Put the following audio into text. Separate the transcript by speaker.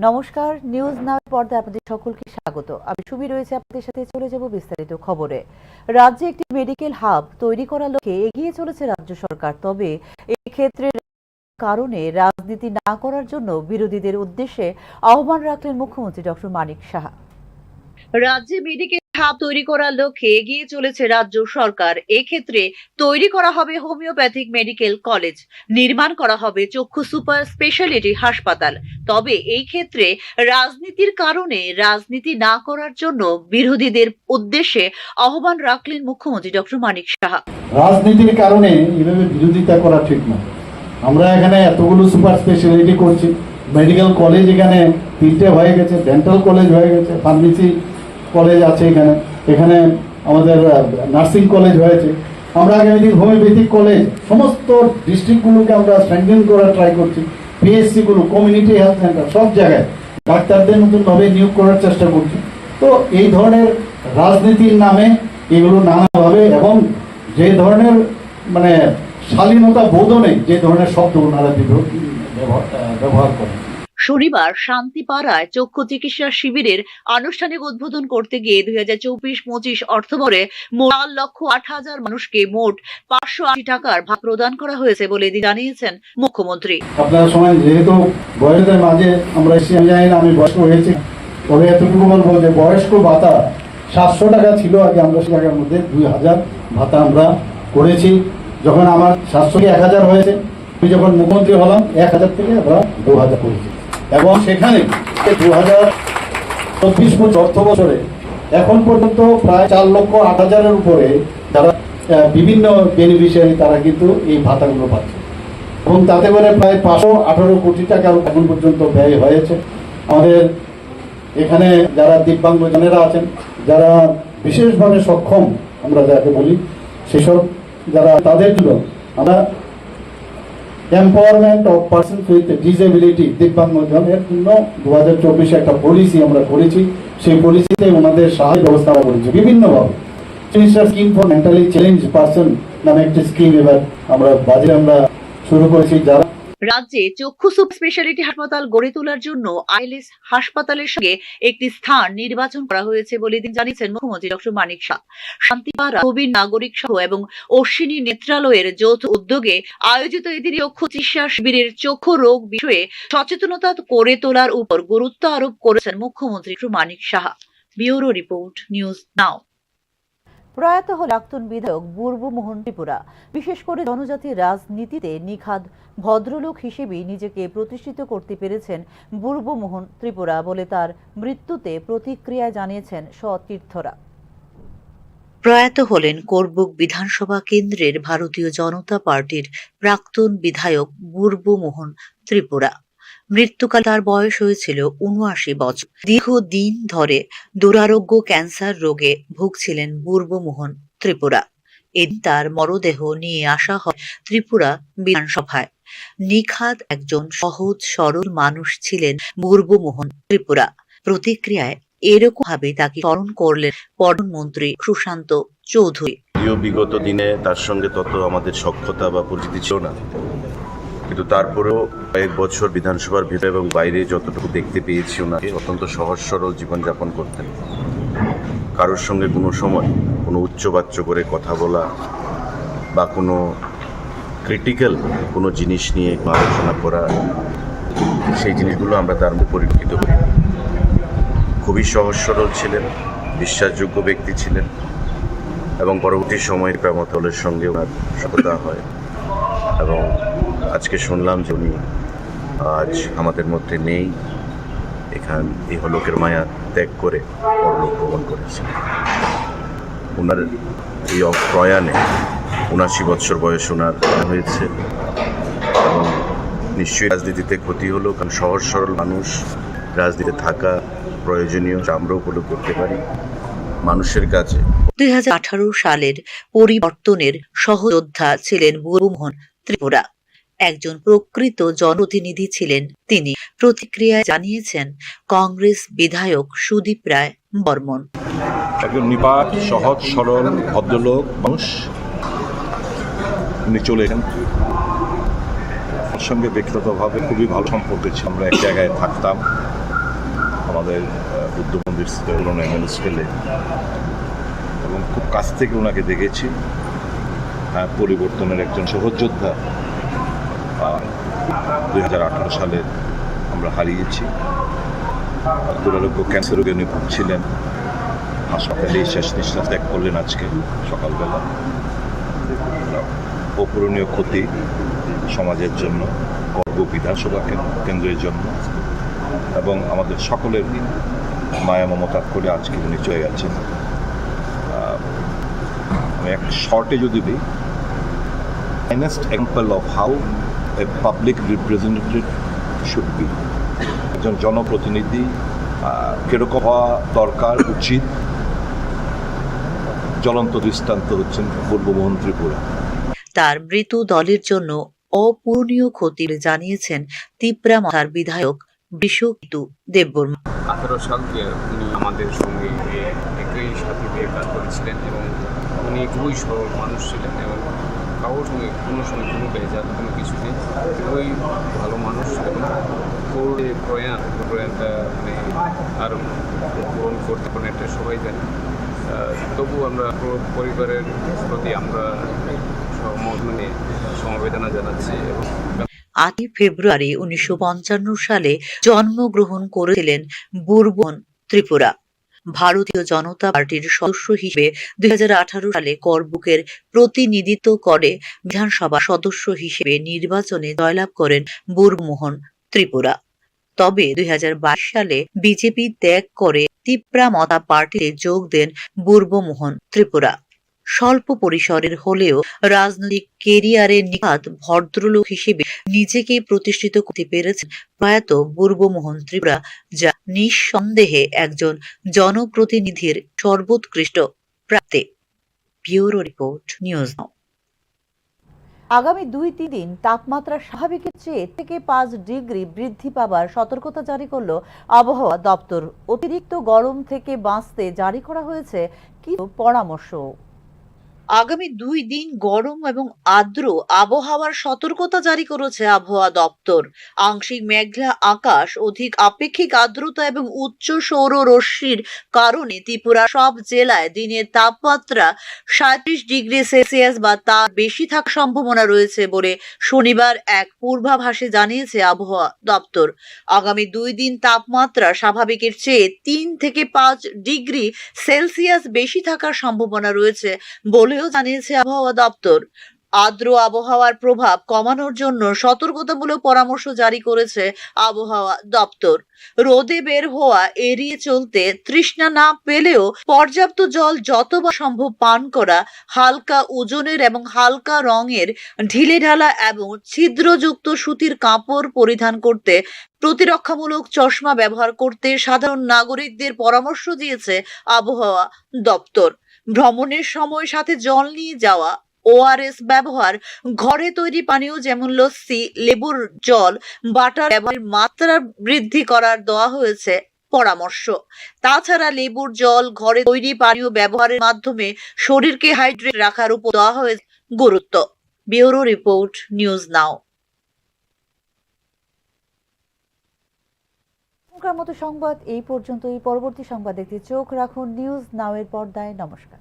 Speaker 1: নমস্কার, news now পর্দায় আপনাদের সকলকে স্বাগত। আমি সুমি রয়েছে আপনাদের সাথে, চলে যাব বিস্তারিত খবরে। রাজ্যে একটি মেডিকেল হাব তৈরি করার লক্ষ্যে এগিয়ে চলেছে রাজ্য সরকার। তবে এই ক্ষেত্রে কারণে রাজনীতি না করার জন্য বিরোধীদের উদ্দেশ্যে আহ্বান রাখলেন মুখ্যমন্ত্রী ডক্টর মানিক সাহা। রাজ্যে মেডিকেল হাব তৈরি করার লক্ষ্যে এগিয়ে চলেছে রাজ্য সরকার। এক্ষেত্রে তৈরি করা হবে হোমিওপ্যাথিক মেডিকেল কলেজ, নির্মাণ করা হবে চক্ষু সুপার স্পেশালিটি হাসপাতাল। তবে এই ক্ষেত্রে রাজনীতির কারণে রাজনীতি না করার জন্য বিরোধীদের উদ্দেশ্যে আহ্বান রাখলেন মুখ্যমন্ত্রী ডক্টর মানিক সাহা।
Speaker 2: রাজনীতির কারণে এভাবে বিরোধিতা করা ঠিক না। আমরা এখানে এতগুলো সুপার স্পেশালিটি করছি, মেডিকেল কলেজ এখানে 3টে হয়ে গেছে, ডেন্টাল কলেজ হয়ে গেছে, ফার্মেসি কলেজ আছে এখানে, এখানে আমাদের নার্সিং কলেজ হয়েছে। আমরা আগামী হোমিওপ্যাথিক কলেজ সমস্ত ডিস্ট্রিক্টগুলোকে আমরা স্ট্রেংথেন করার ট্রাই করছি। পিএসসিগুলো, কমিউনিটি হেলথ সেন্টার, সব জায়গায় ডাক্তারদের নতুনভাবে নিয়োগ করার চেষ্টা করছি। তো এই ধরনের রাজনীতির নামে এগুলো নানাভাবে এবং যে ধরনের মানে শালীনতা বোধনে যে ধরনের শব্দ ওনারা ব্যবহার করেন।
Speaker 1: শনিবার শান্তিপাড়ায় চক্ষু চিকিৎসা শিবিরের আনুষ্ঠানিক উদ্বোধন করতে গিয়ে 2024-25 অর্থবরে 4,08,000 মানুষকে মোট 580 টাকার ভাগ প্রদান করা হয়েছে বলে জানিয়েছেন মুখ্যমন্ত্রী।
Speaker 2: আপনারা সময় যেহেতু বয়সদের মাঝে আমরা জানি না আমি বয়স্ক হয়েছি, তবে এতটুকু বলবো যে বয়স্ক ভাতা 700 টাকা ছিল আগে, আমরা সে টাকার মধ্যে 2000 ভাতা আমরা করেছি। যখন আমার 700 কে 1000 হয়েছে, আমি যখন মুখ্যমন্ত্রী হলাম 1000 থেকে আমরা 2000 করেছি। এবং সেখানে 2024-25 অর্থ বছরে এখন পর্যন্ত প্রায় 4,08,000-এর উপরে যারা বিভিন্ন বেনিফিশিয়ারি তারা কিন্তু এই ভাতাগুলো পাচ্ছে এবং তাতে করে প্রায় 518 কোটি টাকা এখন পর্যন্ত ব্যয় হয়েছে। আমাদের এখানে যারা দিব্যাঙ্গজনেরা আছেন, যারা বিশেষভাবে সক্ষম আমরা যাকে বলি, সেসব যারা তাদের জন্য আমরা empowerment of person with disability দিব্যাঙ্গজনের জন্য 2024 একটা পলিসি আমরা করেছি। সেই পলিসিতে ওনাদের সাহায্য ব্যবস্থা করেছি বিভিন্নভাবে। Scheme for mentally challenge person নামে একটি স্কিম এবার আমরা বাজেট আমরা শুরু করেছি। যারা
Speaker 1: রাজ্যে চক্ষু সুপার স্পেশালিটি হাসপাতাল গড়ে তোলার জন্য আইএলএস হাসপাতালের সঙ্গে একটি স্থান নির্বাচন করা হয়েছে বলে জানিয়েছেন মুখ্যমন্ত্রী ডক্টর মানিক সাহা। শান্তিপাড়া প্রবীণ নাগরিক সহ এবং অশ্বিনী নেত্রালয়ের যৌথ উদ্যোগে আয়োজিত এদিন চক্ষু চিকিৎসা শিবিরের চক্ষু রোগ বিষয়ে সচেতনতা করে তোলার উপর গুরুত্ব আরোপ করেছেন মুখ্যমন্ত্রী doctor Manik Saha. Bureau report, news now. প্রয়াত হল প্রাক্তন বিধায়ক বুর্বমোহন ত্রিপুরা। বিশেষ করে জনজাতির রাজনীতিতে নিখাদ ভদ্রলোক হিসেবেই নিজেকে প্রতিষ্ঠিত করতে পেরেছেন বুর্বমোহন ত্রিপুরা বলে তার মৃত্যুতে প্রতিক্রিয়া জানিয়েছেন সতীর্থরা। প্রয়াত হলেন করবুক বিধানসভা কেন্দ্রের ভারতীয় জনতা পার্টির প্রাক্তন বিধায়ক বুর্বমোহন ত্রিপুরা। মৃত্যুকাল তার বয়স হয়েছিল 79 বছর। দীর্ঘদিন ধরে দুরারোগ্য ক্যান্সার রোগে ভুগছিলেন বুর্বমোহন ত্রিপুরা। এদিন তার মরদেহ নিয়ে আসা হয় ত্রিপুরা বিধানসভায়। নিখাদ একজন সহজ সরল মানুষ ছিলেন বুর্বমোহন ত্রিপুরা। প্রতিক্রিয়ায় এরকম ভাবে তাকে স্মরণ করলেন পর্যটন মন্ত্রী সুশান্ত চৌধুরী।
Speaker 3: বিগত দিনে তার সঙ্গে তত আমাদের সখ্যতা বা পরিচিতি ছিল না, কিন্তু তারপরেও কয়েক বছর বিধানসভার ভিতরে এবং বাইরে যতটুকু দেখতে পেয়েছি, ওনাকে অত্যন্ত সহজ সরল জীবনযাপন করতেন। কারোর সঙ্গে কোনো সময় কোনো উচ্চবাচ্য করে কথা বলা বা কোনো ক্রিটিক্যাল কোনো জিনিস নিয়ে আলোচনা করা, সেই জিনিসগুলো আমরা তার মধ্যে পরিলক্ষিত করি। খুবই সহজ সরল ছিলেন, বিশ্বাসযোগ্য ব্যক্তি ছিলেন এবং পরবর্তী সময়ে প্রেমতলের সঙ্গে ওনার সততা হয় এবং আজকে শুনলাম যে উনি আজ আমাদের মধ্যে নেই। এই হলোকের মায়া ত্যাগ করে পরলোক গমন করেছেন। ওনার এই প্রয়াণে 79 বছর বয়স ওনার হয়েছে এবং নিশ্চয়ই রাজনীতিতে ক্ষতি হলো, কারণ সহজ সরল মানুষ রাজনীতিতে থাকা প্রয়োজনীয়, আমরাও উপলব্ধ করতে পারি মানুষের কাছে।
Speaker 1: 2018 সালের পরিবর্তনের সহযোদ্ধা ছিলেন বুর্বমোহন ত্রিপুরা। একজন প্রকৃত জনপ্রতিনিধি ছিলেন তিনি। প্রতিক্রিয়া জানিয়েছেন কংগ্রেস বিধায়ক সুদীপ রায় বর্মন।
Speaker 4: একজন নিপাট সহজ সরল ভদ্রলোক মানুষ, উনি চলে গেলেন। ওর সঙ্গে ব্যক্তিগতভাবে খুবই ভালো সম্পর্ক ছিল, আমরা এক জায়গায় থাকতাম। আমাদের বুদ্ধ মন্দির পুরনো এমএলএ স্কেলে, এবং খুব কাছ থেকে ওনাকে দেখেছি। পরিবর্তনের একজন সহযোদ্ধা 2018 সালে আমরা হারিয়েছি। দুরারোগ্য ক্যান্সার রোগে উনি ভুগছিলেন, হাসপাতালে শেষ নিঃশ্বাস ত্যাগ করলেন আজকে সকালবেলা। অপূরণীয় ক্ষতি সমাজের জন্য, গর্ব বিধানসভা কেন্দ্রের জন্য, এবং আমাদের সকলের মায়া মমতা করে আজকে উনি চলে গেছেন। আমি এক শর্টে যদি দিই, finest example of how a public representative should be. একজন জনপ্রতিনিধি কিরকম হওয়া দরকার, উচিত, জ্বলন্ত দৃষ্টান্ত হচ্ছেন পূর্বমোহন ত্রিপুরা।
Speaker 1: তার মৃত্যু দলের জন্য অপূরণীয় ক্ষতি জানিয়েছেন তিপ্রা মাথার বিধায়ক বিশ্বকিতু দেববর্মা।
Speaker 5: 18 সাল থেকে উনি আমাদের সঙ্গে একই সাথে দিয়ে কাজ করেছিলেন এবং উনি খুবই সরল মানুষ ছিলেন এবং কারোর সঙ্গে কোনো সময় কোনো বেজার কোনো কিছু নেই, খুবই ভালো মানুষ। এবং ওর যে প্রয়াণটা মানে আর পূরণ করতে পারেন এটা সবাই জানে। তবু আমরা পরিবারের প্রতি আমরা সমবেদনা জানাচ্ছি। এবং
Speaker 1: 8 ফেব্রুয়ারি 1955 সালে জন্মগ্রহণ করেছিলেন বুরবন ত্রিপুরা। ভারতীয় জনতা পার্টির সদস্য হিসেবে 2018 সালে করবুকের প্রতিনিধিত্ব করে বিধানসভা সদস্য হিসেবে নির্বাচনে জয়লাভ করেন বুরমোহন ত্রিপুরা। তবে 2022 সালে বিজেপি ত্যাগ করে তিপ্রা মতা পার্টিতে যোগ দেন বুরবমোহন ত্রিপুরা। স্বল্প পরিসরের হলেও রাজনৈতিক কেরিয়ারের নিখাত ভদ্রলোক হিসেবে নিজেকে প্রতিষ্ঠিত করতে পেরেছেন প্রয়াত বুরবমোহন ত্রিপুরা, যা নিঃসন্দেহে একজন জনপ্রতিনিধির সর্বোৎকৃষ্ট প্রাপ্তি। Bureau report, news now.
Speaker 6: আগামী 2-3 দিন তাপমাত্রা স্বাভাবিকের চেয়ে থেকে 5 ডিগ্রি বৃদ্ধি পাবার সতর্কতা জারি করল আবহাওয়া দপ্তর। অতিরিক্ত গরম থেকে বাঁচতে জারি করা হয়েছে কিছু পরামর্শ।
Speaker 1: আগামী 2 দিন গরম এবং আর্দ্র আবহাওয়ার সতর্কতা জারি করেছে আবহাওয়া দপ্তর। আংশিক মেঘলা আকাশ, অধিক আপেক্ষিক আর্দ্রতা এবং উচ্চ সৌর রশ্মির কারণে ত্রিপুরা সব জেলায় দিনের তাপমাত্রা 37 ডিগ্রি সেলসিয়াস বা তার বেশি থাকার সম্ভাবনা রয়েছে বলে শনিবার এক পূর্বাভাসে জানিয়েছে আবহাওয়া দপ্তর। আগামী 2 দিন তাপমাত্রা স্বাভাবিকের চেয়ে 3 থেকে 5 ডিগ্রি সেলসিয়াস বেশি থাকার সম্ভাবনা রয়েছে বলেও জানিয়েছে আবহাওয়া দপ্তর। আর্দ্র আবহাওয়ার প্রভাব কমানোর জন্য সতর্কতামূলক পরামর্শ জারি করেছে আবহাওয়া দপ্তর। রোদে বের হওয়া এড়িয়ে চলতে, তৃষ্ণা না পেলেও পর্যাপ্ত জল যতবার সম্ভব পান করা, হালকা ওজনের এবং হালকা রঙের ঢিলেঢালা এবং ছিদ্রযুক্ত সুতির কাপড় পরিধান করতে, প্রতিরক্ষামূলক চশমা ব্যবহার করতে সাধারণ নাগরিকদের পরামর্শ দিয়েছে আবহাওয়া দপ্তর। ভ্রমণের সময় সাথে জল নিয়ে যাওয়া, ওআরএস ব্যবহার, ঘরে তৈরি পানীয় যেমন লস্যি, লেবুর জল, বাটার ব্যবহারের মাত্রা বৃদ্ধি করার দেওয়া হয়েছে পরামর্শ। তাছাড়া লেবুর জল, ঘরে তৈরি পানীয় ব্যবহারের মাধ্যমে শরীরকে হাইড্রেট রাখার উপর দেওয়া হয়েছে গুরুত্ব। ব্যুরো রিপোর্ট, নিউজ নাও।
Speaker 6: এখনকার মতো সংবাদ এই পর্যন্তই। পরবর্তী সংবাদ দেখতে চোখ রাখুন নিউজ নাও এর পর্দায়। নমস্কার।